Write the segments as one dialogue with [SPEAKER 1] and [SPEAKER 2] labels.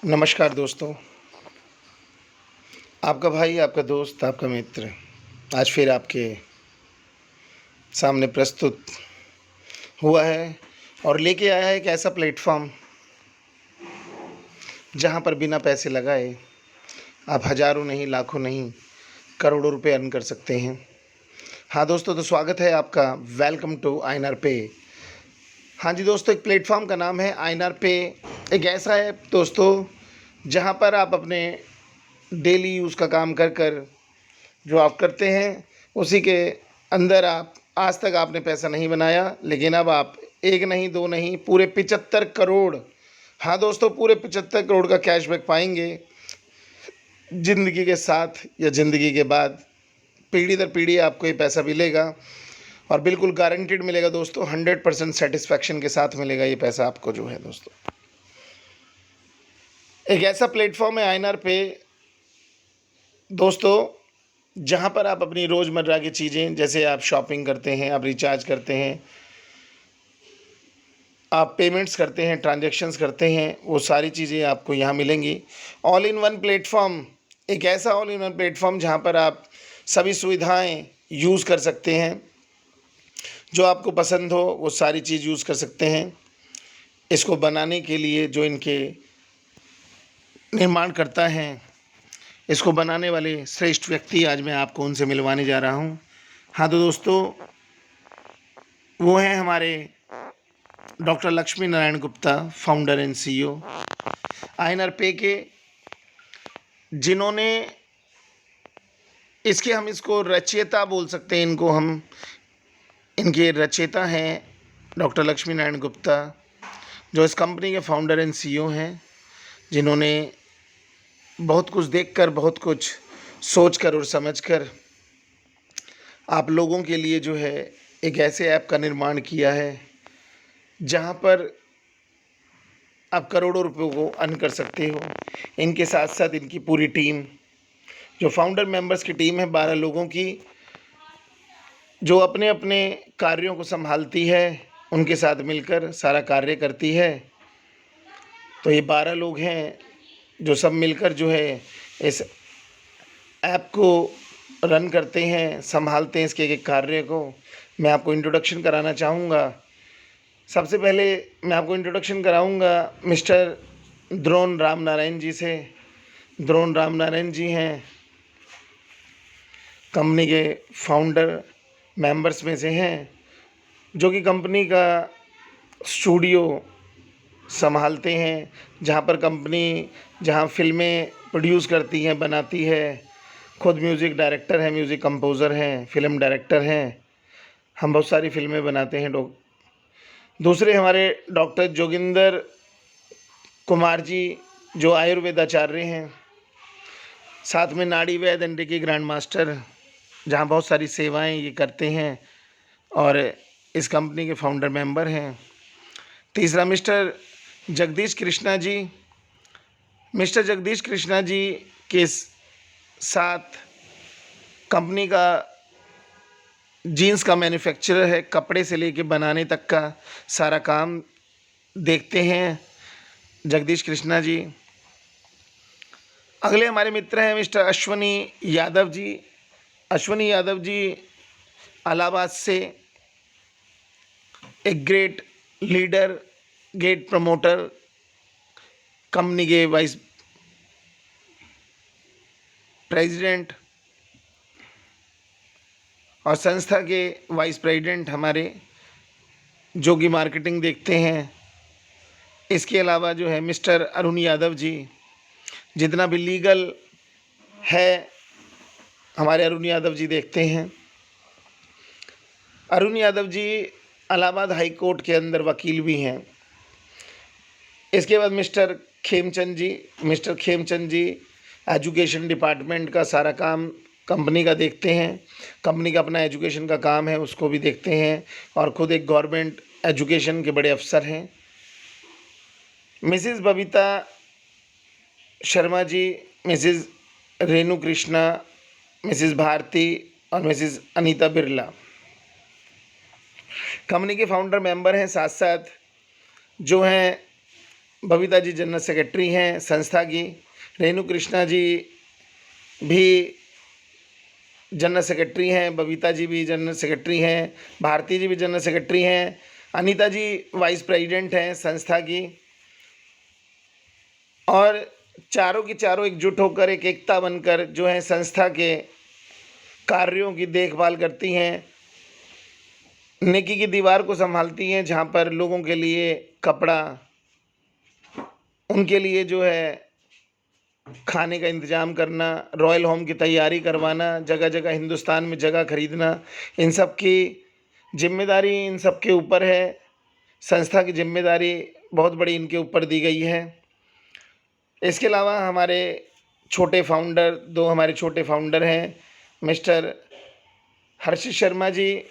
[SPEAKER 1] नमस्कार दोस्तों, आपका भाई, आपका दोस्त, आपका मित्र आज फिर आपके सामने प्रस्तुत हुआ है और लेके आया है एक ऐसा प्लेटफ़ॉर्म जहाँ पर बिना पैसे लगाए आप हज़ारों नहीं, लाखों नहीं, करोड़ों रुपए अर्न कर सकते हैं। हाँ दोस्तों, तो स्वागत है आपका। वेलकम टू आईएनआर पे। हाँ जी दोस्तों, एक प्लेटफ़ॉर्म का नाम है आईएनआर पे। एक ऐसा ऐप दोस्तों जहाँ पर आप अपने डेली यूज़ का काम कर जो आप करते हैं उसी के अंदर आप आज तक आपने पैसा नहीं बनाया, लेकिन अब आप एक नहीं, दो नहीं, पूरे 75 करोड़, हाँ दोस्तों, पूरे 75 करोड़ का कैशबैक पाएंगे ज़िंदगी के साथ या ज़िंदगी के बाद। पीढ़ी दर पीढ़ी आपको ये पैसा मिलेगा और बिल्कुल गारंटीड मिलेगा दोस्तों। 100% सेटिस्फैक्शन के साथ मिलेगा ये पैसा आपको जो है दोस्तों। एक ऐसा प्लेटफॉर्म है आईएनआर पे दोस्तों जहाँ पर आप अपनी रोज़मर्रा की चीज़ें, जैसे आप शॉपिंग करते हैं, आप रिचार्ज करते हैं, आप पेमेंट्स करते हैं, ट्रांजैक्शंस करते हैं, वो सारी चीज़ें आपको यहाँ मिलेंगी। ऑल इन वन प्लेटफ़ॉर्म, एक ऐसा ऑल इन वन प्लेटफ़ॉर्म जहाँ पर आप सभी सुविधाएं यूज़ कर सकते हैं। जो आपको पसंद हो वो सारी चीज़ यूज़ कर सकते हैं। इसको बनाने के लिए जो इनके निर्माणकर्ता हैं, इसको बनाने वाले श्रेष्ठ व्यक्ति आज मैं आपको उनसे मिलवाने जा रहा हूँ। हाँ तो दोस्तों, वो हैं हमारे doctor Lakshmi Narayan Gupta, founder and CEO INR पे के, जिन्होंने हम इसको रचयिता बोल सकते हैं। इनके रचयिता हैं डॉक्टर लक्ष्मी नारायण गुप्ता, जो इस कंपनी के फाउंडर एंड सीईओ हैं, जिन्होंने बहुत कुछ देखकर, बहुत कुछ सोचकर और समझकर आप लोगों के लिए जो है एक ऐसे ऐप का निर्माण किया है जहाँ पर आप करोड़ों रुपयों को अर्न कर सकते हो। इनके साथ साथ इनकी पूरी टीम, जो फाउंडर मेंबर्स की टीम है 12 लोगों की, जो अपने अपने कार्यों को संभालती है, उनके साथ मिलकर सारा कार्य करती है। तो ये 12 लोग हैं जो सब मिलकर जो है इस ऐप को रन करते हैं, संभालते हैं इसके एक कार्य को। मैं आपको इंट्रोडक्शन कराना चाहूँगा। सबसे पहले मैं आपको इंट्रोडक्शन कराऊंगा मिस्टर द्रोण राम नारायण जी से। द्रोण राम नारायण जी हैं कंपनी के फाउंडर मेंबर्स में से हैं, जो कि कंपनी का स्टूडियो संभालते हैं, जहां फिल्में प्रोड्यूस करती हैं, बनाती है। खुद म्यूज़िक डायरेक्टर हैं, म्यूज़िक कंपोज़र हैं, फिल्म डायरेक्टर हैं। हम बहुत सारी फिल्में बनाते हैं। दूसरे हमारे डॉक्टर जोगिंदर कुमार जी, जो आयुर्वेदाचार्य हैं, साथ में नाड़ी वैद्य एंड रेकी ग्रैंड मास्टर, जहाँ बहुत सारी सेवाएं ये करते हैं और इस कंपनी के फाउंडर मेंबर हैं। तीसरा मिस्टर जगदीश कृष्णा जी। मिस्टर जगदीश कृष्णा जी के साथ कंपनी का जीन्स का मैन्युफैक्चरर है, कपड़े से लेके बनाने तक का सारा काम देखते हैं जगदीश कृष्णा जी। अगले हमारे मित्र हैं मिस्टर अश्वनी यादव जी। अश्वनी यादव जी इलाहाबाद से एक great leader, great promoter, company के वाइस प्रेसिडेंट और संस्था के वाइस प्रेसिडेंट हमारे, जो कि मार्केटिंग देखते हैं। इसके अलावा जो है मिस्टर अरुण यादव जी, जितना भी लीगल है हमारे अरुण यादव जी देखते हैं। अरुण यादव जी इलाहाबाद हाई कोर्ट के अंदर वकील भी हैं। इसके बाद मिस्टर खेमचंद जी एजुकेशन डिपार्टमेंट का सारा काम कंपनी का देखते हैं। कंपनी का अपना एजुकेशन का काम है, उसको भी देखते हैं और ख़ुद एक गवर्नमेंट एजुकेशन के बड़े अफसर हैं। Mrs Babita Sharma ji, Mrs Renu Krishna, Mrs Bharti और मिसिज़ अनीता बिरला कंपनी के फाउंडर मेंबर हैं। साथ साथ जो हैं बबीता जी जनरल सेक्रेटरी हैं संस्था की, रेणु कृष्णा जी भी जनरल सेक्रेटरी हैं, बबीता जी भी जनरल सेक्रेटरी हैं, भारती जी भी जनरल सेक्रेटरी हैं, अनीता जी वाइस प्रेसिडेंट हैं संस्था की, और चारों की चारों एकजुट होकर एक एकता बनकर जो है संस्था के कार्यों की देखभाल करती हैं। नेकी की दीवार को संभालती हैं, जहाँ पर लोगों के लिए कपड़ा, उनके लिए जो है खाने का इंतज़ाम करना, रॉयल होम की तैयारी करवाना, जगह जगह हिंदुस्तान में जगह खरीदना, इन सब की जिम्मेदारी इन सब के ऊपर है। संस्था की जिम्मेदारी बहुत बड़ी इनके ऊपर दी गई है। इसके अलावा हमारे छोटे फाउंडर, दो हमारे छोटे फाउंडर हैं, मिस्टर हर्षित शर्मा जी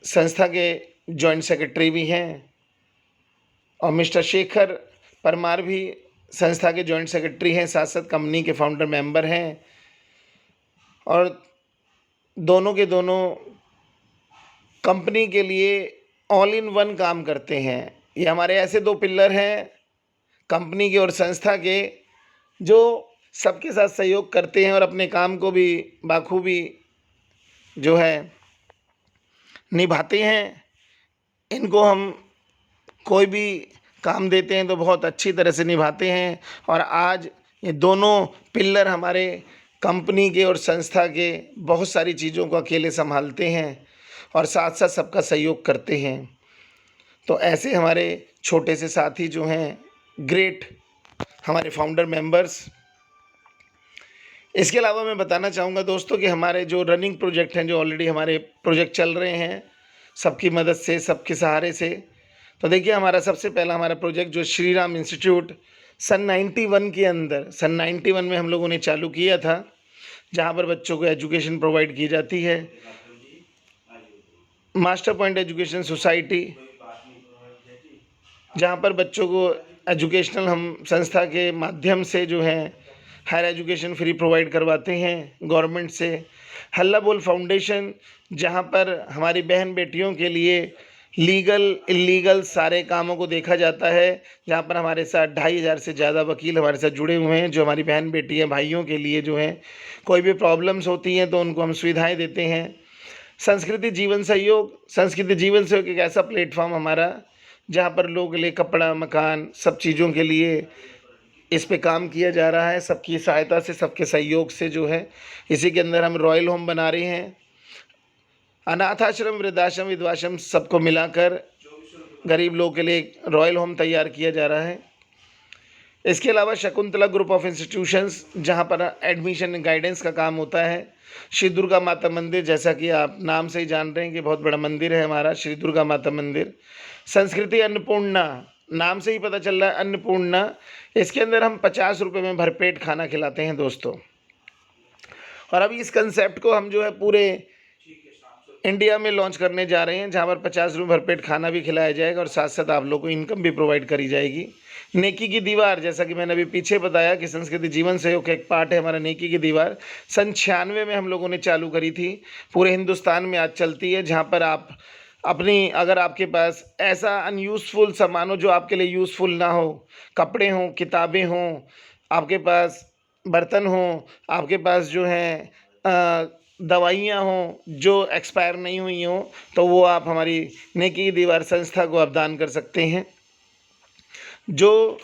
[SPEAKER 1] संस्था के जॉइंट सेक्रेटरी भी हैं, और मिस्टर शेखर परमार भी संस्था के जॉइंट सेक्रेटरी हैं, साथ साथ कंपनी के फाउंडर मेंबर हैं, और दोनों के दोनों कंपनी के लिए ऑल इन वन काम करते हैं। ये हमारे ऐसे दो पिलर हैं कंपनी के और संस्था के, जो सबके साथ सहयोग करते हैं और अपने काम को भी बाखूबी जो है निभाते हैं। इनको हम कोई भी काम देते हैं तो बहुत अच्छी तरह से निभाते हैं, और आज ये दोनों पिलर हमारे कंपनी के और संस्था के बहुत सारी चीज़ों को अकेले संभालते हैं और साथ साथ सबका सहयोग करते हैं। तो ऐसे हमारे छोटे से साथी जो हैं, ग्रेट हमारे फाउंडर मेंबर्स। इसके अलावा मैं बताना चाहूँगा दोस्तों कि हमारे जो रनिंग प्रोजेक्ट हैं, जो ऑलरेडी हमारे प्रोजेक्ट चल रहे हैं सबकी मदद से, सबके सहारे से। तो देखिए, हमारा सबसे पहला हमारा प्रोजेक्ट जो श्री राम इंस्टीट्यूट सन 91 के अंदर, सन 91 में हम लोगों ने चालू किया था, जहाँ पर बच्चों को एजुकेशन प्रोवाइड की जाती है। मास्टर पॉइंट एजुकेशन सोसाइटी, जहाँ पर बच्चों को एजुकेशनल हम संस्था के माध्यम से जो है हायर एजुकेशन फ्री प्रोवाइड करवाते हैं गवर्नमेंट से। हल्ला बोल फाउंडेशन, जहाँ पर हमारी बहन बेटियों के लिए लीगल इल्लीगल सारे कामों को देखा जाता है, जहाँ पर हमारे साथ 2500 से ज़्यादा वकील हमारे साथ जुड़े हुए हैं, जो हमारी बहन बेटियाँ भाइयों के लिए जो हैं कोई भी प्रॉब्लम्स होती हैं तो उनको हम सुविधाएं देते हैं। संस्कृति जीवन सहयोग, संस्कृति जीवन सहयोग एक ऐसा प्लेटफॉर्म हमारा जहाँ पर लोगों के लिए कपड़ा, मकान, सब चीज़ों के लिए इस पे काम किया जा रहा है, सबकी सहायता से, सबके सहयोग से जो है। इसी के अंदर हम रॉयल होम बना रहे हैं, अनाथ आश्रम, वृद्धाश्रम, विधवाश्रम सबको मिलाकर गरीब लोगों के लिए एक रॉयल होम तैयार किया जा रहा है। इसके अलावा शकुंतला ग्रुप ऑफ इंस्टीट्यूशंस, जहाँ पर एडमिशन गाइडेंस का काम होता है। श्री दुर्गा माता मंदिर, जैसा कि आप नाम से ही जान रहे हैं कि बहुत बड़ा मंदिर है हमारा श्री दुर्गा माता मंदिर। संस्कृति अन्नपूर्णा, नाम से ही पता चल रहा है अन्नपूर्णा, इसके अंदर हम 50 रुपये में भरपेट खाना खिलाते हैं दोस्तों। और अभी इस कंसेप्ट को हम जो है पूरे इंडिया में लॉन्च करने जा रहे हैं, जहाँ पर 50 रुपये भरपेट खाना भी खिलाया जाएगा और साथ साथ आप लोगों को इनकम भी प्रोवाइड करी जाएगी। नेकी की दीवार, जैसा कि मैंने अभी पीछे बताया कि संस्कृति जीवन सहयोग का एक पार्ट है हमारा नेकी की दीवार। सन 96 में हम लोगों ने चालू करी थी, पूरे हिंदुस्तान में आज चलती है, जहाँ पर आप अपनी, अगर आपके पास ऐसा अनयूज़फुल सामान हो जो आपके लिए यूज़फुल ना हो, कपड़े हों, किताबें हों, आपके पास बर्तन हों, आपके पास जो है दवाइयाँ हों जो एक्सपायर नहीं हुई हों, तो वो आप हमारी नेकी की दीवार संस्था को आप दान कर सकते हैं। जो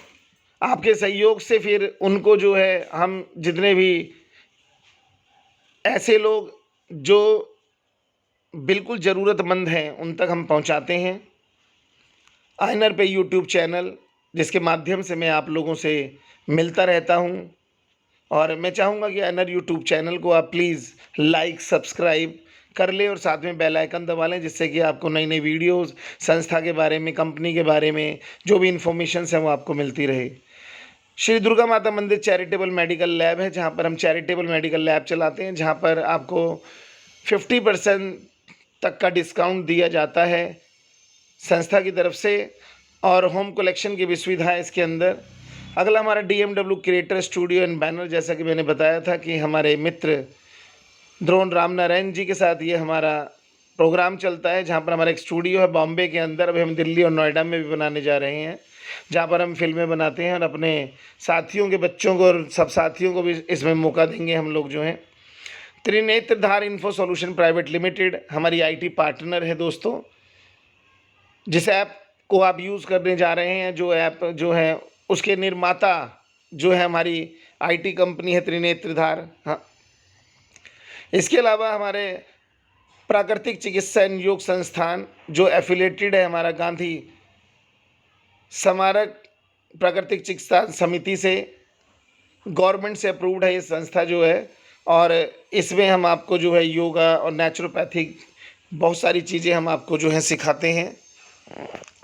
[SPEAKER 1] आपके सहयोग से फिर उनको जो है हम जितने भी ऐसे लोग जो बिल्कुल ज़रूरतमंद हैं उन तक हम पहुंचाते हैं। आइनर पे यूट्यूब चैनल, जिसके माध्यम से मैं आप लोगों से मिलता रहता हूं, और मैं चाहूँगा कि आइनर यूट्यूब चैनल को आप प्लीज़ लाइक, सब्सक्राइब कर लें और साथ में बेल आइकन दबा लें, जिससे कि आपको नई नई वीडियोस संस्था के बारे में, कंपनी के बारे में जो भी इन्फॉर्मेशंस हैं वो आपको मिलती रहे। श्री दुर्गा माता मंदिर चैरिटेबल मेडिकल लैब है, जहाँ पर हम चैरिटेबल मेडिकल लैब चलाते हैं, जहाँ पर आपको 50% तक का डिस्काउंट दिया जाता है संस्था की तरफ से, और होम कलेक्शन की भी सुविधा है इसके अंदर। अगला हमारा DMW creator studio and banner, जैसा कि मैंने बताया था कि हमारे मित्र द्रोण रामनारायण जी के साथ ये हमारा प्रोग्राम चलता है, जहाँ पर हमारा एक स्टूडियो है बॉम्बे के अंदर, अभी हम दिल्ली और नोएडा में भी बनाने जा रहे हैं। जहाँ पर हम फ़िल्में बनाते हैं और अपने साथियों के बच्चों को और सब साथियों को भी इसमें मौका देंगे हम लोग जो हैं। त्रिनेत्रधार इन्फो सॉल्यूशन प्राइवेट लिमिटेड हमारी आईटी पार्टनर है दोस्तों। जिस ऐप को आप यूज़ करने जा रहे हैं, जो ऐप जो है उसके निर्माता जो है हमारी आईटी कंपनी है त्रिनेत्रधार। हाँ, इसके अलावा हमारे प्राकृतिक चिकित्सा एवं योग संस्थान जो एफिलेटेड है हमारा गांधी स्मारक प्राकृतिक चिकित्सा समिति से, गवर्नमेंट से अप्रूव्ड है ये संस्था जो है। और इसमें हम आपको जो है योगा और नेचुरोपैथिक बहुत सारी चीज़ें हम आपको जो है सिखाते हैं।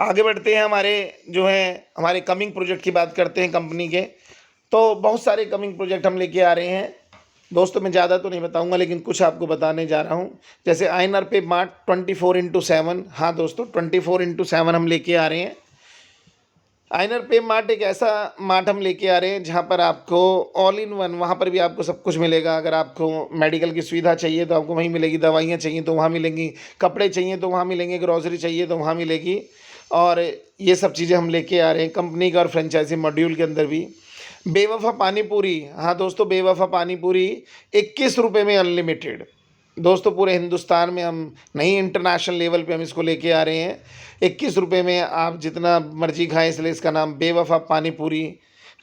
[SPEAKER 1] आगे बढ़ते हैं, हमारे कमिंग प्रोजेक्ट की बात करते हैं कंपनी के। तो बहुत सारे कमिंग प्रोजेक्ट हम लेके आ रहे हैं दोस्तों। मैं ज़्यादा तो नहीं बताऊंगा, लेकिन कुछ आपको बताने जा रहा हूँ। जैसे INR पे मार्ट 24/7। हाँ दोस्तों, 24/7 हम लेके आ रहे हैं। INR पे मार्ट एक ऐसा मार्ट हम लेके आ रहे हैं जहाँ पर आपको ऑल इन वन, वहाँ पर भी आपको सब कुछ मिलेगा। अगर आपको मेडिकल की सुविधा चाहिए तो आपको वहीं मिलेगी, दवाइयाँ चाहिए तो वहाँ मिलेंगी, कपड़े चाहिए तो वहाँ मिलेंगे, ग्रॉसरी चाहिए तो वहाँ मिलेगी। और ये सब चीज़ें हम लेके आ रहे हैं कंपनी का और फ्रेंचाइजी मॉड्यूल के अंदर भी। बेवफा पानी पूरी, हाँ दोस्तों, बेवफा पानी पूरी 21 रुपये में अनलिमिटेड। दोस्तों पूरे हिंदुस्तान में हम नहीं, इंटरनेशनल लेवल पे हम इसको लेके आ रहे हैं। 21 रुपये में आप जितना मर्जी खाएं, इसलिए इसका नाम बेवफा पानी पूरी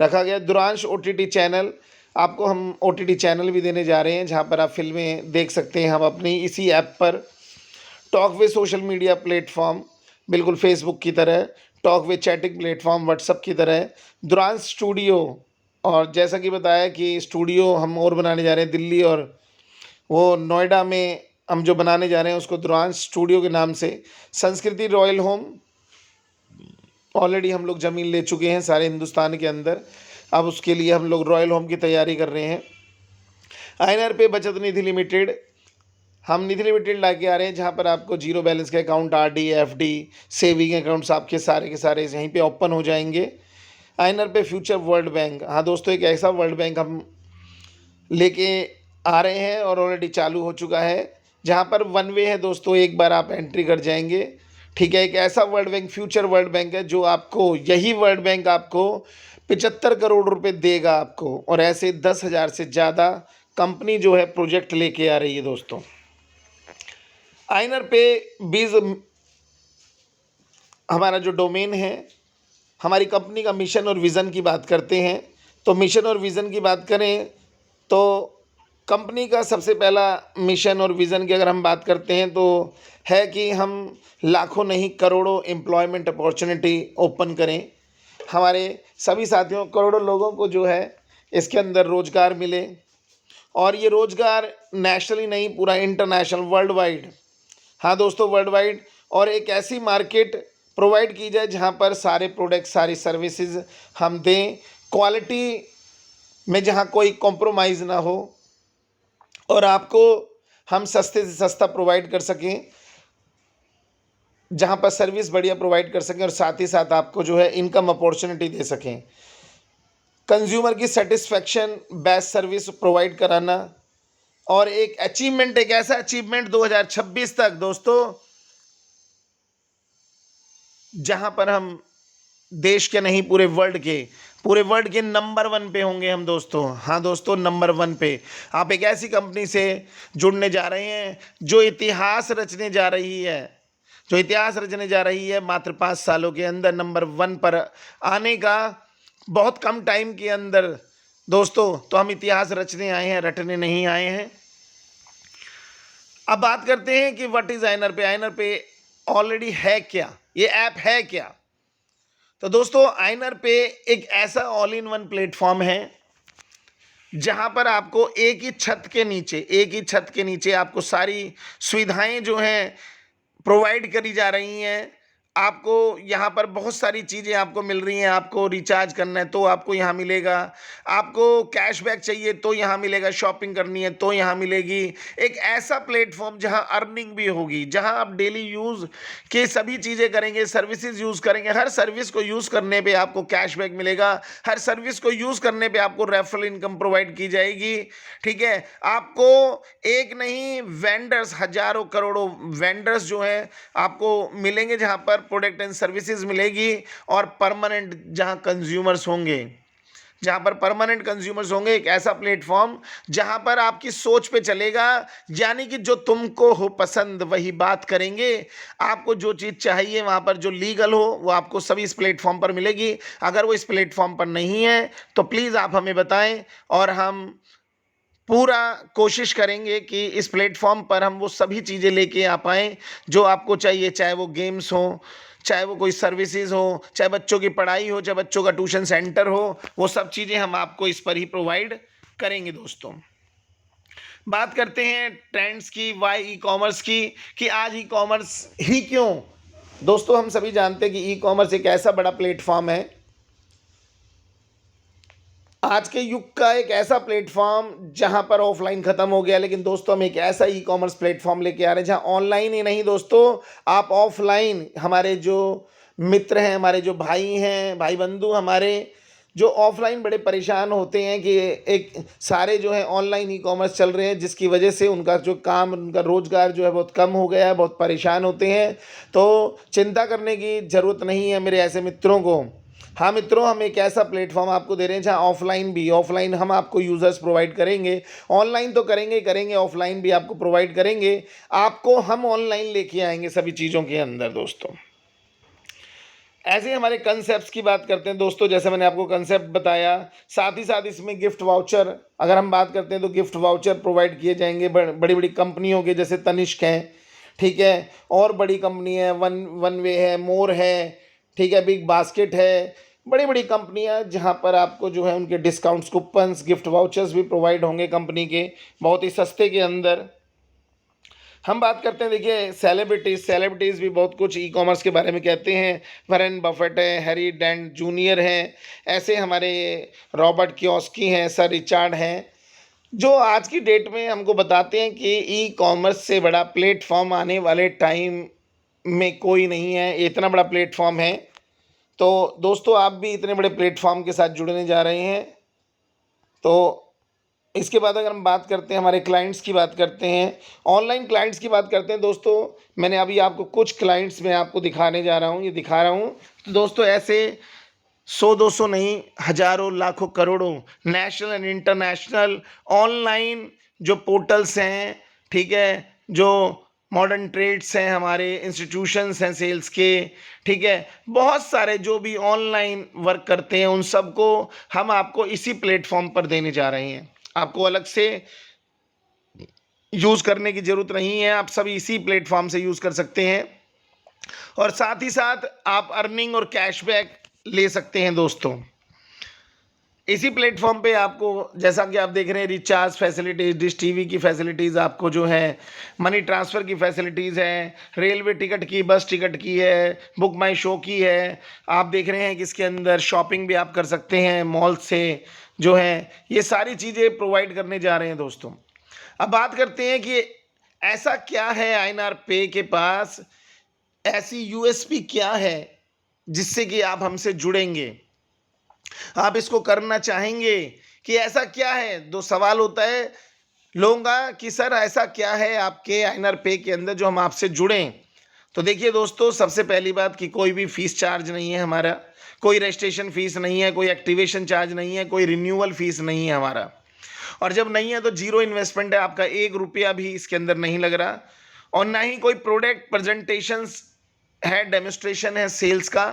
[SPEAKER 1] रखा गया। दुरांश OTT चैनल, आपको हम OTT चैनल भी देने जा रहे हैं जहां पर आप फिल्में देख सकते हैं हम अपनी इसी ऐप पर। टॉकवे सोशल मीडिया प्लेटफॉर्म, बिल्कुल फेसबुक की तरह। टॉकवे चैटिंग प्लेटफॉर्म व्हाट्सअप की तरह। दुरांश स्टूडियो, और जैसा कि बताया कि स्टूडियो हम और बनाने जा रहे हैं दिल्ली और वो नोएडा में हम जो बनाने जा रहे हैं उसको दुरांश स्टूडियो के नाम से। संस्कृति रॉयल होम, ऑलरेडी हम लोग ज़मीन ले चुके हैं सारे हिंदुस्तान के अंदर, अब उसके लिए हम लोग रॉयल होम की तैयारी कर रहे हैं। INR पे बचत निधि लिमिटेड, हम निधि लिमिटेड ला के आ रहे हैं जहाँ पर आपको जीरो बैलेंस के account, RD FD saving accounts आपके सारे के सारे यहीं पे ओपन हो जाएंगे। INR पे फ्यूचर वर्ल्ड बैंक, हाँ दोस्तों, एक ऐसा वर्ल्ड बैंक हम लेके आ रहे हैं और ऑलरेडी चालू हो चुका है जहाँ पर 1 वे है दोस्तों, एक बार आप एंट्री कर जाएंगे। ठीक है, एक ऐसा world bank, future world bank है जो आपको, यही वर्ल्ड बैंक आपको 75 करोड़ रुपए देगा आपको। और ऐसे 10,000 से ज़्यादा कंपनी जो है प्रोजेक्ट लेके आ रही है दोस्तों। INR पे 20 हमारा जो डोमेन है, हमारी कंपनी का मिशन और विज़न की बात करते हैं। तो मिशन और विज़न की बात करें तो कंपनी का सबसे पहला मिशन और विज़न की अगर हम बात करते हैं तो है कि हम लाखों नहीं करोड़ों एम्प्लॉयमेंट अपॉर्चुनिटी ओपन करें। हमारे सभी साथियों, करोड़ों लोगों को जो है इसके अंदर रोज़गार मिले, और ये रोज़गार नेशनली नहीं, पूरा इंटरनेशनल, वर्ल्ड वाइड, हाँ दोस्तों वर्ल्ड वाइड। और एक ऐसी मार्केट प्रोवाइड की जाए जहाँ पर सारे प्रोडक्ट, सारी सर्विसेज हम दें, क्वालिटी में जहाँ कोई कॉम्प्रोमाइज़ ना हो, और आपको हम सस्ते से सस्ता प्रोवाइड कर सकें, जहाँ पर सर्विस बढ़िया प्रोवाइड कर सकें, और साथ ही साथ आपको जो है इनकम अपॉर्चुनिटी दे सकें। कंज्यूमर की सेटिस्फैक्शन, बेस्ट सर्विस प्रोवाइड कराना, और एक अचीवमेंट, एक ऐसा अचीवमेंट 2026 तक दोस्तों जहां पर हम देश के नहीं, पूरे वर्ल्ड के नंबर 1 पे होंगे हम दोस्तों। हाँ दोस्तों, नंबर 1 पे आप एक ऐसी कंपनी से जुड़ने जा रहे हैं जो इतिहास रचने जा रही है, मात्र 5 सालों के अंदर नंबर 1 पर आने का, बहुत कम टाइम के अंदर दोस्तों। तो हम इतिहास रचने आए हैं, रटने नहीं आए हैं। अब बात करते हैं कि व्हाट इज INR पे। INR पे ऑलरेडी है क्या, ये ऐप है क्या? तो दोस्तों INR पे एक ऐसा ऑल इन वन प्लेटफॉर्म है जहां पर आपको एक ही छत के नीचे आपको सारी सुविधाएं जो हैं प्रोवाइड करी जा रही हैं। आपको यहाँ पर बहुत सारी चीज़ें आपको मिल रही हैं। आपको रिचार्ज करना है तो आपको यहाँ मिलेगा, आपको कैशबैक चाहिए तो यहाँ मिलेगा, शॉपिंग करनी है तो यहाँ मिलेगी। एक ऐसा प्लेटफॉर्म जहाँ अर्निंग भी होगी, जहाँ आप डेली यूज़ के सभी चीज़ें करेंगे, सर्विसेज यूज़ करेंगे। हर सर्विस को यूज़ करने पे आपको कैशबैक मिलेगा, हर सर्विस को यूज़ करने पे आपको रेफरल इनकम प्रोवाइड की जाएगी। ठीक है, आपको एक नहीं, वेंडर्स, हजारों करोड़ों वेंडर्स जो हैं आपको मिलेंगे जहाँ पर प्रोडक्ट एंड सर्विसेज मिलेगी और परमानेंट जहां कंज्यूमर्स होंगे, जहां पर परमानेंट कंज्यूमर्स होंगे, एक ऐसा प्लेटफॉर्म जहां पर आपकी सोच पे चलेगा, यानी कि जो तुमको हो पसंद वही बात करेंगे। आपको जो चीज़ चाहिए वहां पर जो लीगल हो वो आपको सभी इस प्लेटफॉर्म पर मिलेगी। अगर वो इस प्लेटफॉर्म पर नहीं है तो प्लीज़ आप हमें बताएं और हम पूरा कोशिश करेंगे कि इस प्लेटफॉर्म पर हम वो सभी चीज़ें लेके आ पाएँ जो आपको चाहिए, चाहे वो गेम्स हो, चाहे वो कोई सर्विसेज हो, चाहे बच्चों की पढ़ाई हो, चाहे बच्चों का ट्यूशन सेंटर हो, वो सब चीज़ें हम आपको इस पर ही प्रोवाइड करेंगे दोस्तों। बात करते हैं ट्रेंड्स की, वाई ई कॉमर्स की, कि आज ई कॉमर्स ही क्यों। दोस्तों हम सभी जानते हैं कि ई कॉमर्स एक ऐसा बड़ा प्लेटफॉर्म है, आज के युग का एक ऐसा प्लेटफॉर्म जहां पर ऑफलाइन खत्म हो गया, लेकिन दोस्तों हम एक ऐसा ई कॉमर्स प्लेटफॉर्म लेके आ रहे हैं जहां ऑनलाइन ही नहीं दोस्तों, आप ऑफलाइन, हमारे जो मित्र हैं, हमारे जो भाई हैं, भाई बंधु हमारे जो ऑफलाइन बड़े परेशान होते हैं कि एक सारे जो है ऑनलाइन ई कॉमर्स चल रहे हैं, जिसकी वजह से उनका जो काम, उनका रोजगार जो है बहुत कम हो गया है, बहुत परेशान होते हैं। तो चिंता करने की ज़रूरत नहीं है मेरे ऐसे मित्रों को। हाँ मित्रों, हम एक ऐसा प्लेटफॉर्म आपको दे रहे हैं जहाँ ऑफलाइन हम आपको यूज़र्स प्रोवाइड करेंगे, ऑनलाइन तो करेंगे ही करेंगे, ऑफलाइन भी आपको प्रोवाइड करेंगे। आपको हम ऑनलाइन लेके आएंगे सभी चीज़ों के अंदर दोस्तों। ऐसे ही हमारे कंसेप्ट्स की बात करते हैं दोस्तों, जैसे मैंने आपको कंसेप्ट बताया, साथ ही साथ इसमें गिफ्ट वाउचर, अगर हम बात करते हैं तो गिफ्ट वाउचर प्रोवाइड किए जाएंगे बड़ी बड़ी कंपनियों के, जैसे तनिष्क है, ठीक है, और बड़ी कंपनी है, वन वे है, मोर है, ठीक है, बिग बास्केट है, बड़ी बड़ी कंपनियां जहां पर आपको जो है उनके डिस्काउंट्स, कूपन्स, गिफ्ट वाउचर्स भी प्रोवाइड होंगे कंपनी के, बहुत ही सस्ते के अंदर। हम बात करते हैं, देखिए सेलिब्रिटीज़ भी बहुत कुछ ई कॉमर्स के बारे में कहते हैं। वॉरेन बफेट है, हैरी डेंट जूनियर हैं, ऐसे हमारे रॉबर्ट कियोस्की हैं, सर रिचार्ड हैं, जो आज की डेट में हमको बताते हैं कि ई कॉमर्स से बड़ा प्लेटफॉर्म आने वाले टाइम में कोई नहीं है, ये इतना बड़ा प्लेटफॉर्म है। तो दोस्तों आप भी इतने बड़े प्लेटफॉर्म के साथ जुड़ने जा रहे हैं। तो इसके बाद अगर हम बात करते हैं, हमारे क्लाइंट्स की बात करते हैं, ऑनलाइन क्लाइंट्स की बात करते हैं दोस्तों। मैंने अभी आपको कुछ क्लाइंट्स मैं आपको दिखाने जा रहा हूँ, ये दिखा रहा हूँ। तो दोस्तों ऐसे 100-200 नहीं, हजारों, लाखों, करोड़ों नेशनल एंड इंटरनेशनल ऑनलाइन जो पोर्टल्स हैं, ठीक है, जो मॉडर्न ट्रेड्स हैं, हमारे इंस्टीट्यूशंस हैं सेल्स के, ठीक है, बहुत सारे जो भी ऑनलाइन वर्क करते हैं उन सबको हम आपको इसी प्लेटफॉर्म पर देने जा रहे हैं। आपको अलग से यूज़ करने की ज़रूरत नहीं है, आप सभी इसी प्लेटफॉर्म से यूज़ कर सकते हैं, और साथ ही साथ आप अर्निंग और कैशबैक ले सकते हैं दोस्तों। इसी प्लेटफॉर्म पे आपको, जैसा कि आप देख रहे हैं, रिचार्ज फैसिलिटीज़, डिश टीवी की फैसिलिटीज़, आपको जो है मनी ट्रांसफ़र की फैसिलिटीज़ है, रेलवे टिकट की, बस टिकट की है, बुक माई शो की है। आप देख रहे हैं कि इसके अंदर शॉपिंग भी आप कर सकते हैं मॉल से, जो है ये सारी चीज़ें प्रोवाइड करने जा रहे हैं दोस्तों। अब बात करते हैं कि ऐसा क्या है आईएनआर पे के पास, ऐसी यूएसपी क्या है जिससे कि आप हमसे जुड़ेंगे, आप इसको करना चाहेंगे, कि ऐसा क्या है। दो सवाल होता है लोगों का कि सर ऐसा क्या है आपके आईएनआर पे के अंदर जो हम आपसे जुड़ें। तो देखिए दोस्तों, सबसे पहली बात कि कोई भी फीस चार्ज नहीं है हमारा, कोई रजिस्ट्रेशन फीस नहीं है, कोई एक्टिवेशन चार्ज नहीं है, कोई रिन्यूअल फीस नहीं है हमारा, और जब नहीं है तो जीरो इन्वेस्टमेंट है, आपका 1 रुपया भी इसके अंदर नहीं लग रहा, और ना ही कोई प्रोडक्ट प्रेजेंटेशंस है, डेमोस्ट्रेशन है सेल्स का।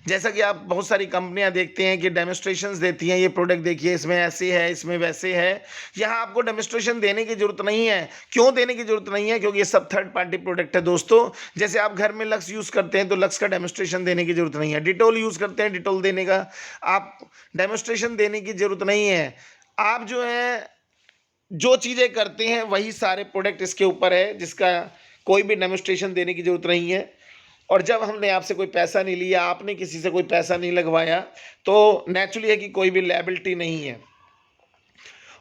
[SPEAKER 1] जैसा कि आप बहुत सारी कंपनियां देखते हैं कि डेमोस्ट्रेशंस देती हैं, ये प्रोडक्ट देखिए इसमें ऐसे है, इसमें वैसे है। यहाँ आपको डेमोस्ट्रेशन देने की ज़रूरत नहीं है। क्यों देने की ज़रूरत नहीं है? क्योंकि ये सब थर्ड पार्टी प्रोडक्ट है दोस्तों। जैसे आप घर में लक्स यूज़ करते हैं तो लक्स का डेमोस्ट्रेशन देने की ज़रूरत नहीं है, डिटोल यूज़ करते हैं, डिटोल देने का आप डेमोस्ट्रेशन देने की ज़रूरत नहीं है। आप जो है जो चीज़ें करते हैं वही सारे प्रोडक्ट इसके ऊपर है, जिसका कोई भी डेमोस्ट्रेशन देने की ज़रूरत नहीं है। और जब हमने आपसे कोई पैसा नहीं लिया, आपने किसी से कोई पैसा नहीं लगवाया, तो नेचुरली है कि कोई भी लायबिलिटी नहीं है।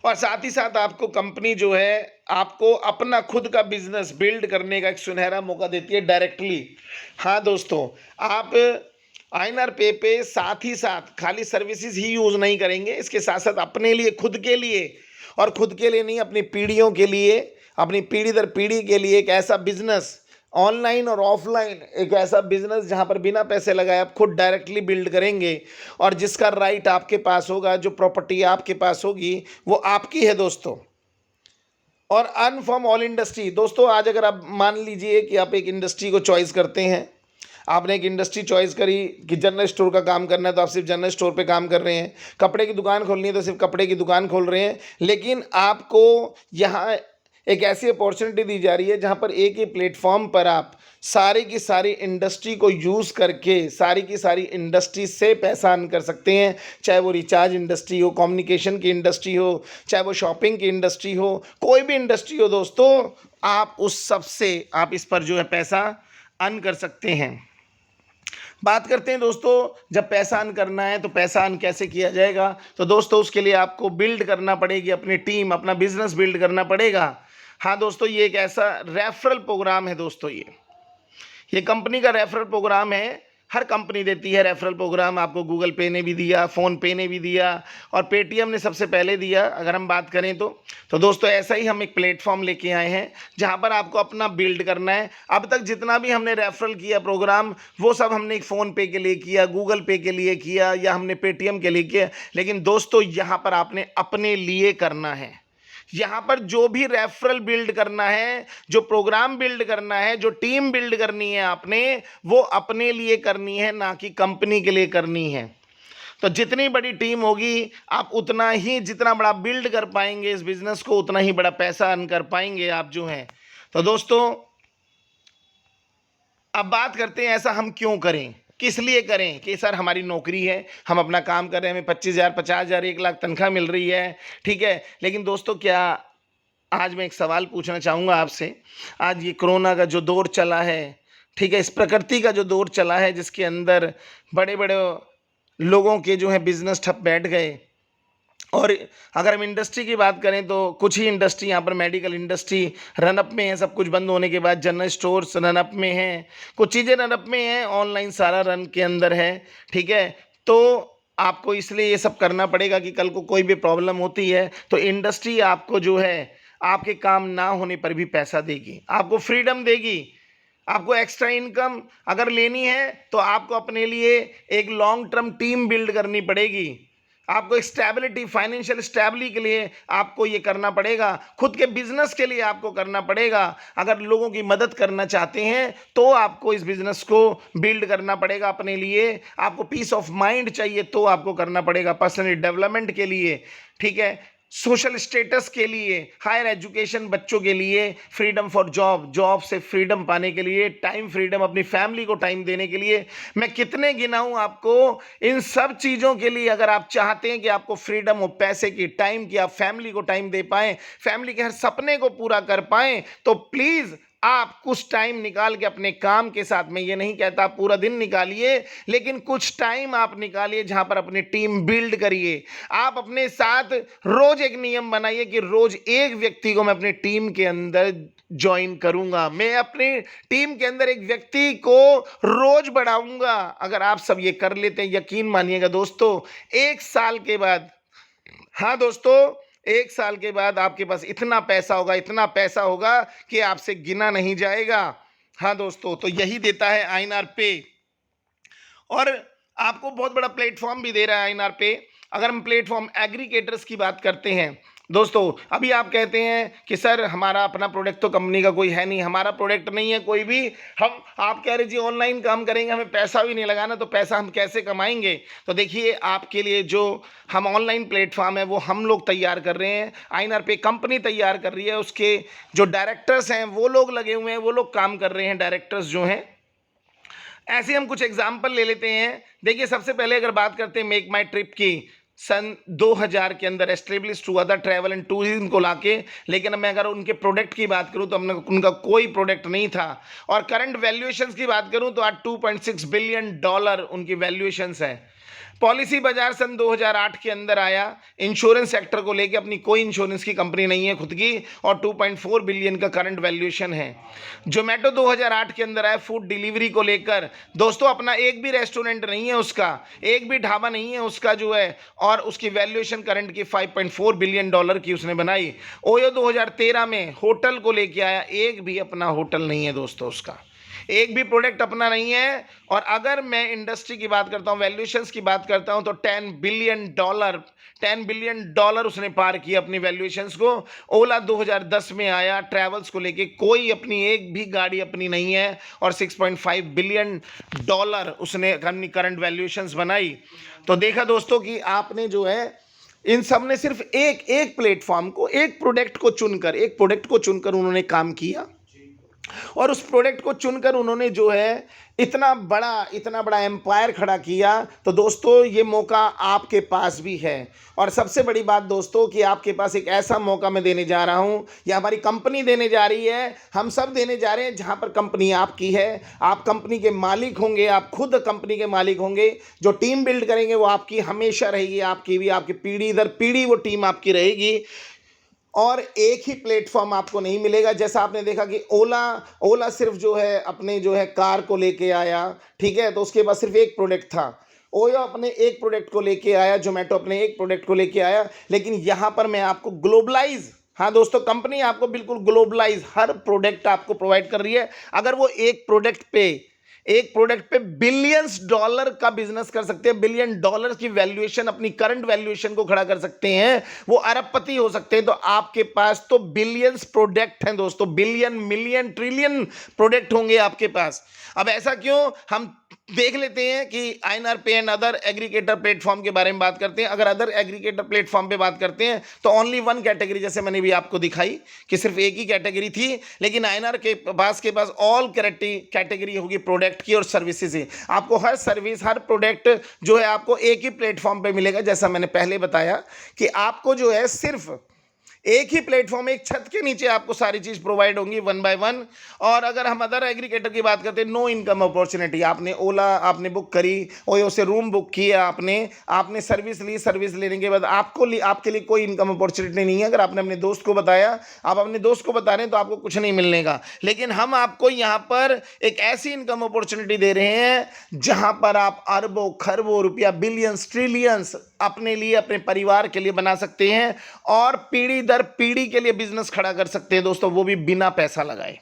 [SPEAKER 1] और साथ ही साथ आपको कंपनी जो है आपको अपना खुद का बिजनेस बिल्ड करने का एक सुनहरा मौका देती है डायरेक्टली। हाँ दोस्तों, आप आईएनआर पे साथ ही साथ खाली सर्विसेज ही यूज़ नहीं करेंगे, इसके साथ साथ अपने लिए, खुद के लिए, और खुद के लिए नहीं, अपनी पीढ़ियों के लिए, अपनी पीढ़ी दर पीढ़ी के लिए एक ऐसा बिजनेस ऑनलाइन और ऑफलाइन एक ऐसा बिजनेस जहां पर बिना पैसे लगाए आप खुद डायरेक्टली बिल्ड करेंगे और जिसका राइट आपके पास होगा, जो प्रॉपर्टी आपके पास होगी वो आपकी है दोस्तों। और अर्न फ्रॉम ऑल इंडस्ट्री दोस्तों, आज अगर आप मान लीजिए कि आप एक इंडस्ट्री को चॉइस करते हैं, आपने एक इंडस्ट्री चॉइस करी कि जनरल स्टोर का काम करना है तो आप सिर्फ जनरल स्टोर पे काम कर रहे हैं, कपड़े की दुकान खोलनी है तो सिर्फ कपड़े की दुकान खोल रहे हैं, लेकिन आपको यहाँ एक ऐसी अपॉर्चुनिटी दी जा रही है जहाँ पर एक ही प्लेटफॉर्म पर आप सारी की सारी इंडस्ट्री को यूज़ करके सारी की सारी इंडस्ट्री से पैसा अर्न कर सकते हैं। चाहे वो रिचार्ज इंडस्ट्री हो, कम्युनिकेशन की इंडस्ट्री हो, चाहे वो शॉपिंग की इंडस्ट्री हो, कोई भी इंडस्ट्री हो दोस्तों, आप उस सब से आप इस पर जो है पैसा अर्न कर सकते हैं। बात करते हैं दोस्तों, जब पैसा अर्न करना है तो पैसा अर्न कैसे किया जाएगा, तो दोस्तों उसके लिए आपको बिल्ड करना पड़ेगी अपनी टीम, अपना बिजनेस बिल्ड करना पड़ेगा। हाँ दोस्तों, ये एक ऐसा रेफरल प्रोग्राम है दोस्तों, ये कंपनी का रेफरल प्रोग्राम है। हर कंपनी देती है रेफरल प्रोग्राम, आपको गूगल पे ने भी दिया, फ़ोन पे ने भी दिया और पेटीएम ने सबसे पहले दिया अगर हम बात करें तो दोस्तों ऐसा ही हम एक प्लेटफॉर्म लेके आए हैं जहां पर आपको अपना बिल्ड करना है। अब तक जितना भी हमने रेफरल किया प्रोग्राम वो सब हमने एक फ़ोन पे के लिए किया, गूगल पे के लिए किया या हमने पेटीएम के लिए किया, लेकिन दोस्तों यहाँ पर आपने अपने लिए करना है। यहाँ पर जो भी रेफरल बिल्ड करना है, जो प्रोग्राम बिल्ड करना है, जो टीम बिल्ड करनी है आपने, वो अपने लिए करनी है, ना कि कंपनी के लिए करनी है। तो जितनी बड़ी टीम होगी आप उतना ही, जितना बड़ा बिल्ड कर पाएंगे इस बिजनेस को, उतना ही बड़ा पैसा अर्न कर पाएंगे आप जो हैं। तो दोस्तों अब बात करते हैं ऐसा हम क्यों करें, किस लिए करें कि सर हमारी नौकरी है, हम अपना काम कर रहे हैं, हमें 25,000 50,000 1 लाख तनख्वाह मिल रही है, ठीक है। लेकिन दोस्तों क्या आज मैं एक सवाल पूछना चाहूँगा आपसे, आज ये कोरोना का जो दौर चला है, ठीक है, इस प्रकृति का जो दौर चला है जिसके अंदर बड़े बड़े लोगों के जो है बिजनेस ठप बैठ गए, और अगर हम इंडस्ट्री की बात करें तो कुछ ही इंडस्ट्री यहाँ पर मेडिकल इंडस्ट्री रनअप में है, सब कुछ बंद होने के बाद जनरल स्टोर्स रनअप में हैं, कुछ चीज़ें रनअप में हैं, ऑनलाइन सारा रन के अंदर है, ठीक है। तो आपको इसलिए ये सब करना पड़ेगा कि कल को कोई भी प्रॉब्लम होती है तो इंडस्ट्री आपको जो है आपके काम ना होने पर भी पैसा देगी, आपको फ्रीडम देगी। आपको एक्स्ट्रा इनकम अगर लेनी है तो आपको अपने लिए एक लॉन्ग टर्म टीम बिल्ड करनी पड़ेगी, आपको एक स्टेबिलिटी, फाइनेंशियल स्टेबिलिटी के लिए आपको ये करना पड़ेगा, खुद के बिजनेस के लिए आपको करना पड़ेगा। अगर लोगों की मदद करना चाहते हैं तो आपको इस बिजनेस को बिल्ड करना पड़ेगा अपने लिए, आपको पीस ऑफ माइंड चाहिए तो आपको करना पड़ेगा, पर्सनल डेवलपमेंट के लिए, ठीक है, सोशल स्टेटस के लिए, हायर एजुकेशन बच्चों के लिए, फ्रीडम फॉर जॉब, जॉब से फ्रीडम पाने के लिए, टाइम फ्रीडम, अपनी फैमिली को टाइम देने के लिए। मैं कितने गिनाऊं आपको, इन सब चीज़ों के लिए अगर आप चाहते हैं कि आपको फ्रीडम हो, पैसे की, टाइम की, आप फैमिली को टाइम दे पाएं, फैमिली के हर सपने को पूरा कर पाएं, तो प्लीज़ आप कुछ टाइम निकाल के अपने काम के साथ, मैं ये नहीं कहता आप पूरा दिन निकालिए, लेकिन कुछ टाइम आप निकालिए जहां पर अपनी टीम बिल्ड करिए। आप अपने साथ रोज एक नियम बनाइए कि रोज एक व्यक्ति को मैं अपनी टीम के अंदर ज्वाइन करूंगा, मैं अपनी टीम के अंदर एक व्यक्ति को रोज बढ़ाऊंगा। अगर आप सब ये कर लेते हैं, यकीन मानिएगा दोस्तों, 1 साल के बाद, हाँ दोस्तों, 1 साल के बाद आपके पास इतना पैसा होगा, इतना पैसा होगा कि आपसे गिना नहीं जाएगा। हाँ दोस्तों, तो यही देता है आईएनआर पे, और आपको बहुत बड़ा प्लेटफॉर्म भी दे रहा है आईएनआर पे। अगर हम प्लेटफॉर्म एग्रीगेटर्स की बात करते हैं दोस्तों, अभी आप कहते हैं कि सर हमारा अपना प्रोडक्ट तो कंपनी का कोई है नहीं, हमारा प्रोडक्ट नहीं है कोई भी, हम, आप कह रहे जी ऑनलाइन काम करेंगे, हमें पैसा भी नहीं लगाना, तो पैसा हम कैसे कमाएंगे। तो देखिए आपके लिए जो हम ऑनलाइन प्लेटफॉर्म है वो हम लोग तैयार कर रहे हैं, आईएनआर पे कंपनी तैयार कर रही है, उसके जो डायरेक्टर्स हैं वो लोग लगे हुए हैं, वो लोग काम कर रहे हैं, डायरेक्टर्स जो हैं। ऐसे हम कुछ एग्जाम्पल ले लेते हैं। देखिए सबसे पहले अगर बात करते हैं मेक माई ट्रिप की, सन 2000 के अंदर एस्टेब्लिश हुआ था ट्रैवल एंड टूरिज्म को लाके, लेकिन मैं अगर उनके प्रोडक्ट की बात करूं तो हमने उनका कोई प्रोडक्ट नहीं था। और करंट वैल्यूएशंस की बात करूं तो आज $2.6 बिलियन उनकी वैल्यूएशंस है। पॉलिसी बाजार सन 2008 के अंदर आया। इंश्योरेंस सेक्टर को लेके अपनी कोई इंश्योरेंस की कंपनी नहीं है खुद की, और 2.4 बिलियन का करंट वैल्यूएशन है। जोमेटो 2008 के अंदर आया फूड डिलीवरी को लेकर। दोस्तों अपना एक भी रेस्टोरेंट नहीं है उसका, एक भी ढाबा नहीं है उसका जो है, और उसकी वैल्यूएशन करंट की 5.4 बिलियन डॉलर की उसने बनाई। ओयो 2013 में होटल को लेके आया, एक भी अपना होटल नहीं है दोस्तों उसका, एक भी प्रोडक्ट अपना नहीं है। और अगर मैं इंडस्ट्री की बात करता हूं, वैल्यूएशंस की बात करता हूं, तो 10 बिलियन डॉलर उसने पार किया अपनी वैल्यूएशंस को। ओला 2010 में आया, ट्रैवल्स को लेके कोई अपनी एक भी गाड़ी अपनी नहीं है, और 6.5 बिलियन डॉलर उसने अपनी करंट वैल्यूएशंस बनाई। तो देखा दोस्तों कि आपने जो है इन सब ने सिर्फ एक प्लेटफॉर्म को, एक प्रोडक्ट को चुनकर उन्होंने काम किया, और उस प्रोडक्ट को चुनकर उन्होंने जो है इतना बड़ा एम्पायर खड़ा किया। तो दोस्तों ये मौका आपके पास भी है, और सबसे बड़ी बात दोस्तों कि आपके पास एक ऐसा मौका मैं देने जा रहा हूं, या हमारी कंपनी देने जा रही है, हम सब देने जा रहे हैं, जहां पर कंपनी आपकी है, आप कंपनी के मालिक होंगे, आप खुद कंपनी के मालिक होंगे। जो टीम बिल्ड करेंगे वो आपकी हमेशा रहेगी, आपकी भी, आपकी पीढ़ी दर पीढ़ी वो टीम आपकी रहेगी। और एक ही प्लेटफॉर्म आपको नहीं मिलेगा। जैसा आपने देखा कि ओला सिर्फ जो है अपने जो है कार को लेके आया, ठीक है, तो उसके पास सिर्फ एक प्रोडक्ट था। ओयो अपने एक प्रोडक्ट को लेके आया, जोमेटो अपने एक प्रोडक्ट को लेके आया। लेकिन यहां पर मैं आपको ग्लोबलाइज, हाँ दोस्तों, कंपनी आपको बिल्कुल ग्लोबलाइज हर प्रोडक्ट आपको प्रोवाइड कर रही है। अगर वो एक प्रोडक्ट पे बिलियंस डॉलर का बिजनेस कर सकते हैं, बिलियन डॉलर की वैल्यूएशन, अपनी करंट वैल्यूएशन को खड़ा कर सकते हैं, वो अरबपति हो सकते हैं। तो आपके पास तो बिलियंस प्रोडक्ट हैं दोस्तों, बिलियन, मिलियन, ट्रिलियन प्रोडक्ट होंगे आपके पास। अब ऐसा क्यों, हम देख लेते हैं कि आईएनआर पे एंड अदर एग्रीगेटर प्लेटफॉर्म के बारे में बात करते हैं। अगर अदर एग्रीगेटर प्लेटफॉर्म पे बात करते हैं तो ओनली वन कैटेगरी, जैसे मैंने भी आपको दिखाई कि सिर्फ एक ही कैटेगरी थी, लेकिन आईएनआर के पास ऑल कैटेगरी होगी प्रोडक्ट की और सर्विसेज ही। आपको हर सर्विस, हर प्रोडक्ट जो है आपको एक ही प्लेटफॉर्म पे मिलेगा। जैसा मैंने पहले बताया कि आपको जो है सिर्फ एक ही प्लेटफॉर्म, एक छत के नीचे आपको सारी चीज प्रोवाइड होंगी वन बाय वन। और अगर हम अदर एग्रीगेटर की बात करते हैं, नो इनकम अपॉर्चुनिटी। आपने ओला आपने बुक करी, ओयो से रूम बुक किया, आपने सर्विस ली, सर्विस लेने के बाद आपके लिए कोई इनकम अपॉर्चुनिटी नहीं है। अगर आपने अपने दोस्त को बताया, आप अपने दोस्त को बता रहे हैं, तो आपको कुछ नहीं मिलने का। लेकिन हम आपको यहाँ पर एक ऐसी इनकम अपॉर्चुनिटी दे रहे हैं जहां पर आप अरबों खरबों रुपया, बिलियंस, ट्रिलियंस अपने लिए, अपने परिवार के लिए बना सकते हैं, और पीढ़ी दर पीढ़ी के लिए बिजनेस खड़ा कर सकते हैं दोस्तों, वो भी बिना पैसा लगाए।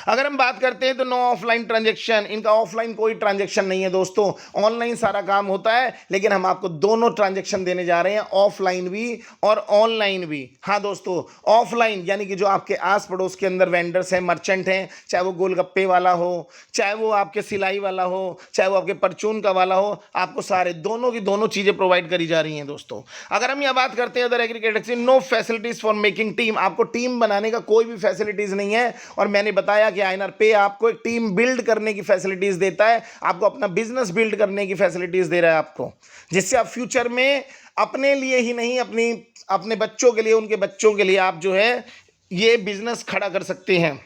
[SPEAKER 1] अगर हम बात करते हैं तो नो ऑफलाइन ट्रांजैक्शन, इनका ऑफलाइन कोई ट्रांजैक्शन नहीं है दोस्तों, ऑनलाइन सारा काम होता है। लेकिन हम आपको दोनों ट्रांजैक्शन देने जा रहे हैं, ऑफलाइन भी और ऑनलाइन भी। हाँ दोस्तों, ऑफलाइन यानी कि जो आपके आस पड़ोस के अंदर वेंडर्स हैं, मर्चेंट हैं, चाहे वो गोलगप्पे वाला हो, चाहे वो आपके सिलाई वाला हो, चाहे वो आपके परचून का वाला हो, आपको सारे दोनों की दोनों चीजें प्रोवाइड करी जा रही हैं दोस्तों। अगर हम यह बात करते हैं other aggregator, no facilities for making team, आपको टीम बनाने का कोई भी फैसिलिटीज नहीं है। और मैंने बताया कि आईएनआर पे आपको एक टीम बिल्ड करने की फैसिलिटीज देता है, आपको अपना बिजनेस बिल्ड करने की फैसिलिटीज दे रहा है आपको, जिससे आप फ्यूचर में अपने लिए ही नहीं, अपने बच्चों के लिए, उनके बच्चों के लिए आप जो है ये बिजनेस खड़ा कर सकते हैं।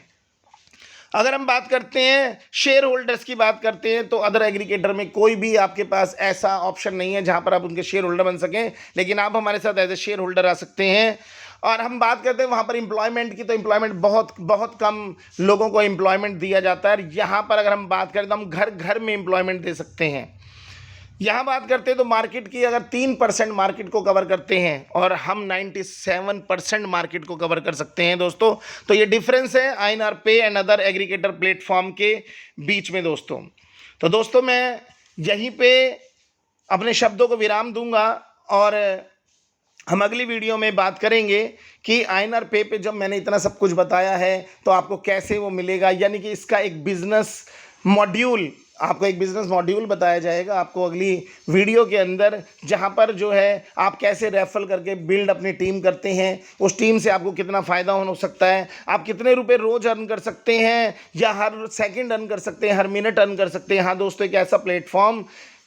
[SPEAKER 1] अगर हम बात करते हैं शेयर होल्डर्स की बात करते हैं, तो अदर एग्रीगेटर में कोई भी आपके पास ऐसा ऑप्शन नहीं है जहां पर आप उनके शेयर होल्डर बन सकें। लेकिन आप हमारे साथ एज ए शेयर होल्डर आ सकते हैं। और हम बात करते हैं वहाँ पर एम्प्लॉयमेंट की, तो एम्प्लॉयमेंट बहुत कम लोगों को एम्प्लॉयमेंट दिया जाता है। यहाँ पर अगर हम बात करें तो हम घर घर में एम्प्लॉयमेंट दे सकते हैं। यहाँ बात करते हैं तो मार्केट की, अगर 3% मार्केट को कवर करते हैं और हम 97% मार्केट को कवर कर सकते हैं दोस्तों। तो ये डिफरेंस है आईएनआर पे एंड अदर एग्रीगेटर प्लेटफॉर्म के बीच में दोस्तों। तो दोस्तों मैं यहीं पे अपने शब्दों को विराम दूंगा, और हम अगली वीडियो में बात करेंगे कि आईएनआर पे जब मैंने इतना सब कुछ बताया है तो आपको कैसे वो मिलेगा, यानी कि इसका एक बिजनेस मॉड्यूल, आपको एक बिजनेस मॉड्यूल बताया जाएगा आपको अगली वीडियो के अंदर, जहां पर जो है आप कैसे रेफर करके बिल्ड अपनी टीम करते हैं, उस टीम से आपको कितना फ़ायदा हो सकता है, आप कितने रुपए रोज अर्न कर सकते हैं, या हर सेकंड अर्न कर सकते हैं, हर मिनट अर्न कर सकते हैं। हाँ दोस्तों, एक ऐसा प्लेटफॉर्म,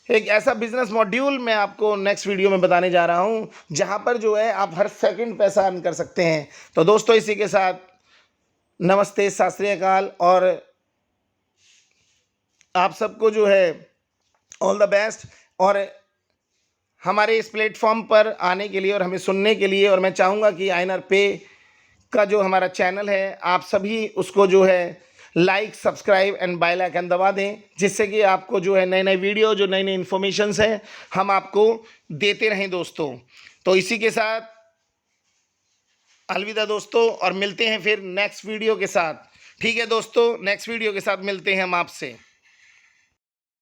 [SPEAKER 1] एक ऐसा बिजनेस मॉड्यूल मैं आपको नेक्स्ट वीडियो में बताने जा रहा हूं, जहां पर जो है आप हर सेकंड पैसा अर्न कर सकते हैं। तो दोस्तों इसी के साथ नमस्ते, सत श्री अकाल, और आप सबको जो है ऑल द बेस्ट। और हमारे इस प्लेटफॉर्म पर आने के लिए और हमें सुनने के लिए। और मैं चाहूँगा कि आईएनआर पे का जो हमारा चैनल है, आप सभी उसको जो है like, subscribe and bell icon दबा दें, जिससे कि आपको जो है नए नए वीडियो, जो नई नई इन्फॉर्मेशंस हैं, हम आपको देते रहें दोस्तों। तो इसी के साथ अलविदा दोस्तों, और मिलते हैं फिर नेक्स्ट वीडियो के साथ। ठीक है दोस्तों, नेक्स्ट वीडियो के साथ मिलते हैं हम आपसे।